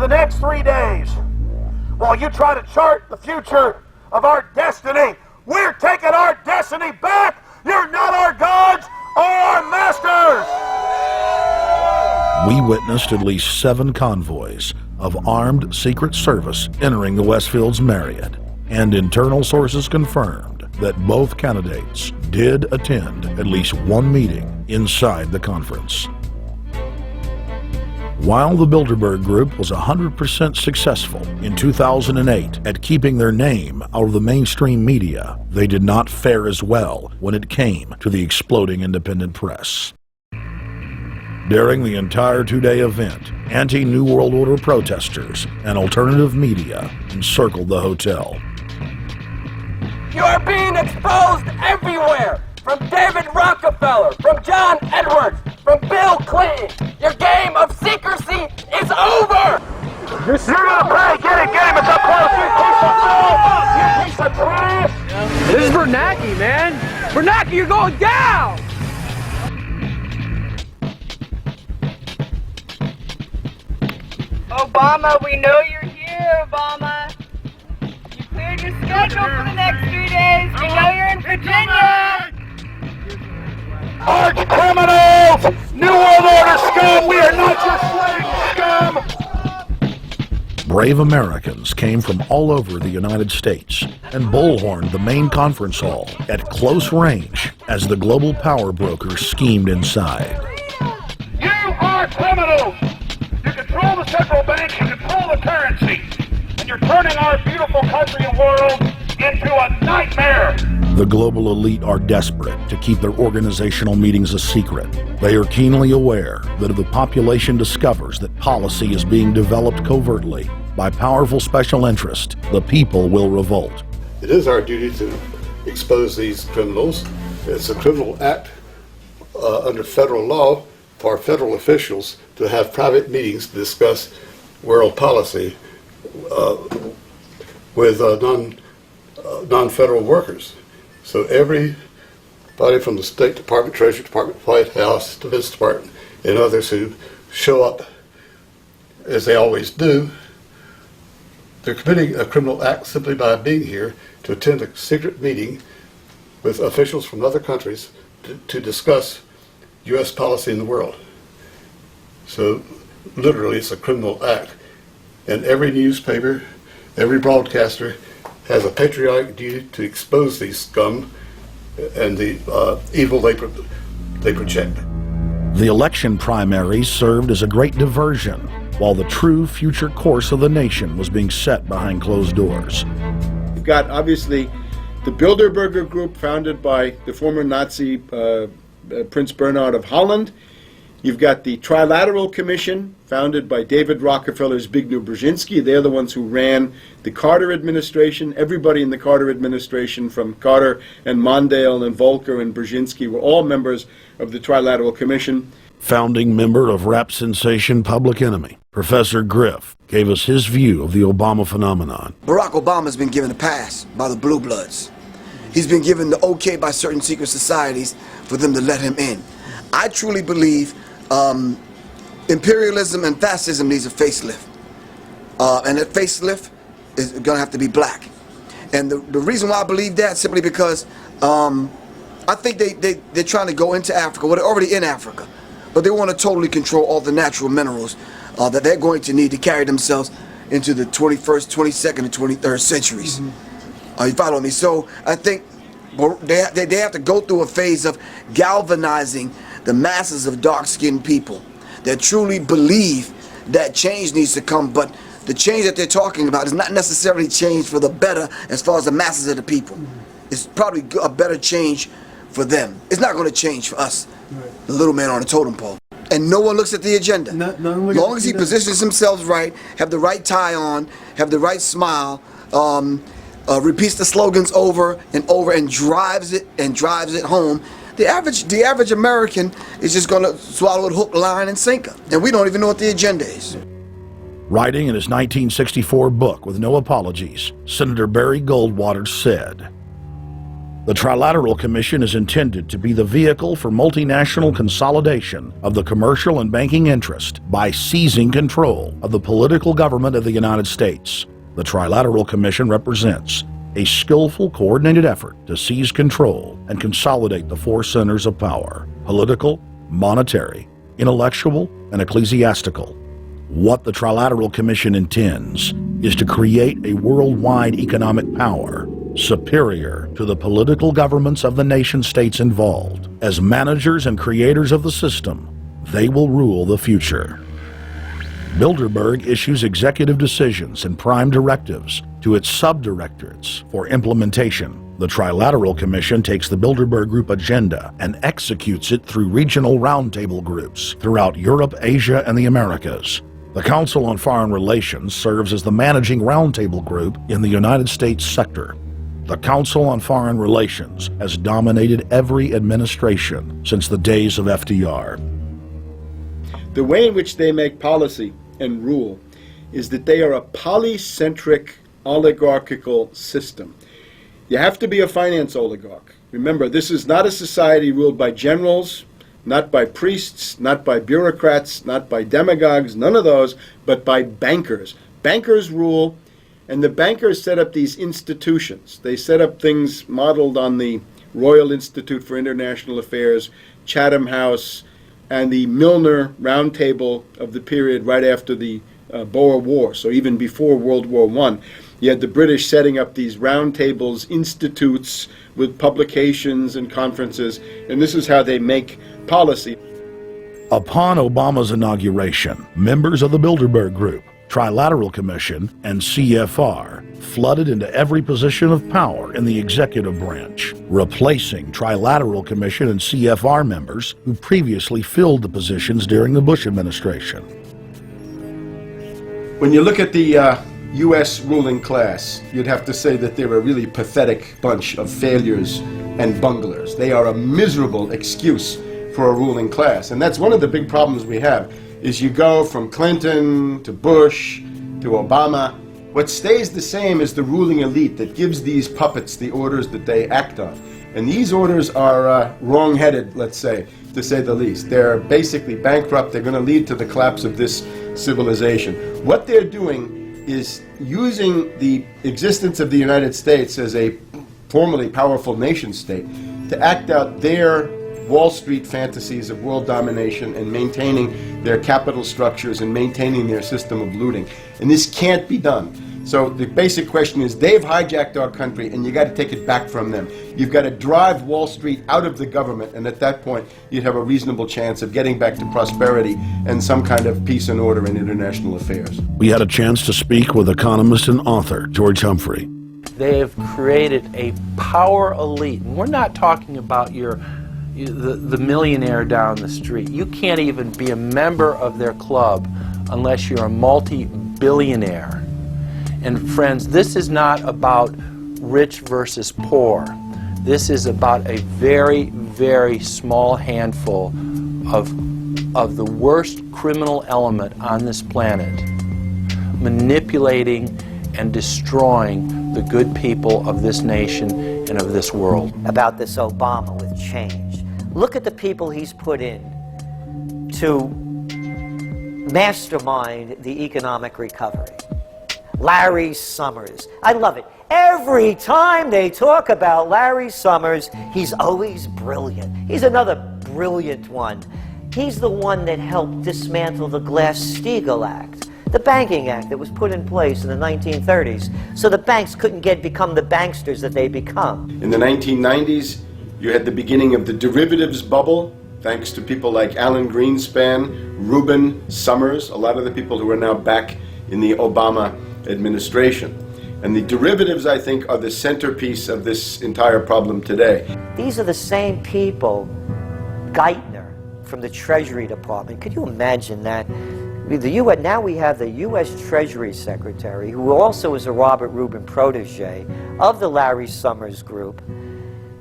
the next 3 days, while you try to chart the future of our destiny, we're taking our destiny back. You're not our gods or our masters. We witnessed at least 7 convoys of armed Secret Service entering the Westfield's Marriott, and internal sources confirmed that both candidates did attend at least one meeting inside the conference. While the Bilderberg Group was 100% successful in 2008 at keeping their name out of the mainstream media, they did not fare as well when it came to the exploding independent press. During the entire 2-day event, anti-New World Order protesters and alternative media encircled the hotel. You are being exposed everywhere! From David Rockefeller, from John Edwards, from Bill Clinton! Your game of secrecy is over! You're gonna play, get it, game, it's up close, you piece of trash! This is Bernanke, man! Bernanke, you're going down! Obama, we know you're here, Obama. You cleared your schedule for the next 3 days. We know you're in Virginia. Arch criminals! New World Order scum! We are not your slave scum! Brave Americans came from all over the United States and bullhorned the main conference hall at close range as the global power brokers schemed inside. You are criminals! You control the central bank, you control the currency, and you're turning our beautiful country and world into a nightmare! The global elite are desperate to keep their organizational meetings a secret. They are keenly aware that if the population discovers that policy is being developed covertly by powerful special interest, the people will revolt. It is our duty to expose these criminals. It's a criminal act under federal law for federal officials to have private meetings to discuss world policy with non-federal workers. So everybody from the State Department, Treasury Department, White House, Defense Department, and others who show up, as they always do, they're committing a criminal act simply by being here to attend a secret meeting with officials from other countries to discuss U.S. policy in the world. So literally it's a criminal act. And every newspaper, every broadcaster has a patriotic duty to expose these scum and the evil they project. The election primaries served as a great diversion while the true future course of the nation was being set behind closed doors. You've got obviously the Bilderberger Group, founded by the former Nazi Prince Bernhard of Holland. You've got the Trilateral Commission, founded by David Rockefeller's Zbigniew Brzezinski. They're the ones who ran the Carter administration. Everybody in the Carter administration, from Carter and Mondale and Volcker and Brzezinski, were all members of the Trilateral Commission. Founding member of rap sensation Public Enemy, Professor Griff, gave us his view of the Obama phenomenon. Barack Obama's been given a pass by the Blue Bloods. He's been given the okay by certain secret societies for them to let him in. I truly believe imperialism and fascism needs a facelift. And that facelift is going to have to be black. And the reason why I believe that, simply because I think they're trying to go into Africa. Well, they're already in Africa. But they want to totally control all the natural minerals that they're going to need to carry themselves into the 21st, 22nd, and 23rd centuries. You follow me? So I think they have to go through a phase of galvanizing the masses of dark-skinned people that truly believe that change needs to come, but the change that they're talking about is not necessarily change for the better as far as the masses of the people. It's probably a better change for them. It's not going to change for us, the little man on the totem pole. And no one looks at the agenda. As long as he positions himself right, have the right tie on, have the right smile, repeats the slogans over and over and drives it home, the average American is just going to swallow it hook, line, and sinker. And we don't even know what the agenda is. Writing in his 1964 book, With No Apologies, Senator Barry Goldwater said, The Trilateral Commission is intended to be the vehicle for multinational consolidation of the commercial and banking interest by seizing control of the political government of the United States. The Trilateral Commission represents a skillful, coordinated effort to seize control and consolidate the four centers of power: political, monetary, intellectual, and ecclesiastical. What the Trilateral Commission intends is to create a worldwide economic power superior to the political governments of the nation-states involved. As managers and creators of the system, they will rule the future. Bilderberg issues executive decisions and prime directives to its subdirectorates for implementation. The Trilateral Commission takes the Bilderberg Group agenda and executes it through regional roundtable groups throughout Europe, Asia, and the Americas. The Council on Foreign Relations serves as the managing roundtable group in the United States sector. The Council on Foreign Relations has dominated every administration since the days of FDR. The way in which they make policy and rule is that they are a polycentric oligarchical system. You have to be a finance oligarch. Remember, this is not a society ruled by generals, not by priests, not by bureaucrats, not by demagogues, none of those, but by bankers. Bankers rule, and the bankers set up these institutions. They set up things modeled on the Royal Institute for International Affairs, Chatham House, and the Milner Roundtable of the period right after the Boer War, so even before World War I. You had the British setting up these roundtables, institutes with publications and conferences, and this is how they make policy. Upon Obama's inauguration, members of the Bilderberg Group, Trilateral Commission, and CFR flooded into every position of power in the executive branch, replacing Trilateral Commission and CFR members who previously filled the positions during the Bush administration. When you look at the U.S. ruling class, you'd have to say that they're a really pathetic bunch of failures and bunglers. They are a miserable excuse for a ruling class, and that's one of the big problems we have, is you go from Clinton to Bush to Obama. What stays the same is the ruling elite that gives these puppets the orders that they act on. And these orders are wrong-headed, let's say, to say the least. They're basically bankrupt. They're going to lead to the collapse of this civilization. What they're doing is using the existence of the United States as a formerly powerful nation state to act out their Wall Street fantasies of world domination and maintaining their capital structures and maintaining their system of looting. And this can't be done. So the basic question is, they've hijacked our country and you got to take it back from them. You've got to drive Wall Street out of the government, and at that point you'd have a reasonable chance of getting back to prosperity and some kind of peace and order in international affairs. We had a chance to speak with economist and author George Humphrey. They have created a power elite. And we're not talking about the millionaire down the street. You can't even be a member of their club unless you're a multi-billionaire. And friends, this is not about rich versus poor. This is about a very, very small handful of the worst criminal element on this planet, manipulating and destroying the good people of this nation and of this world. About this Obama with change. Look at the people he's put in to mastermind the economic recovery. Larry Summers. I love it. Every time they talk about Larry Summers, he's always brilliant. He's another brilliant one. He's the one that helped dismantle the Glass-Steagall Act, the banking act that was put in place in the 1930s, so the banks couldn't become the banksters that they become. In the 1990s, you had the beginning of the derivatives bubble, thanks to people like Alan Greenspan, Reuben Summers, a lot of the people who are now back in the Obama administration. And the derivatives, I think, are the centerpiece of this entire problem today. These are the same people, Geithner from the Treasury Department. Could you imagine that? Now we have the U.S. Treasury Secretary, who also is a Robert Rubin protege of the Larry Summers Group,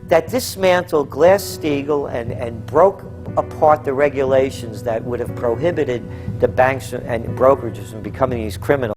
that dismantled Glass-Steagall and broke apart the regulations that would have prohibited the banks and brokerages from becoming these criminals.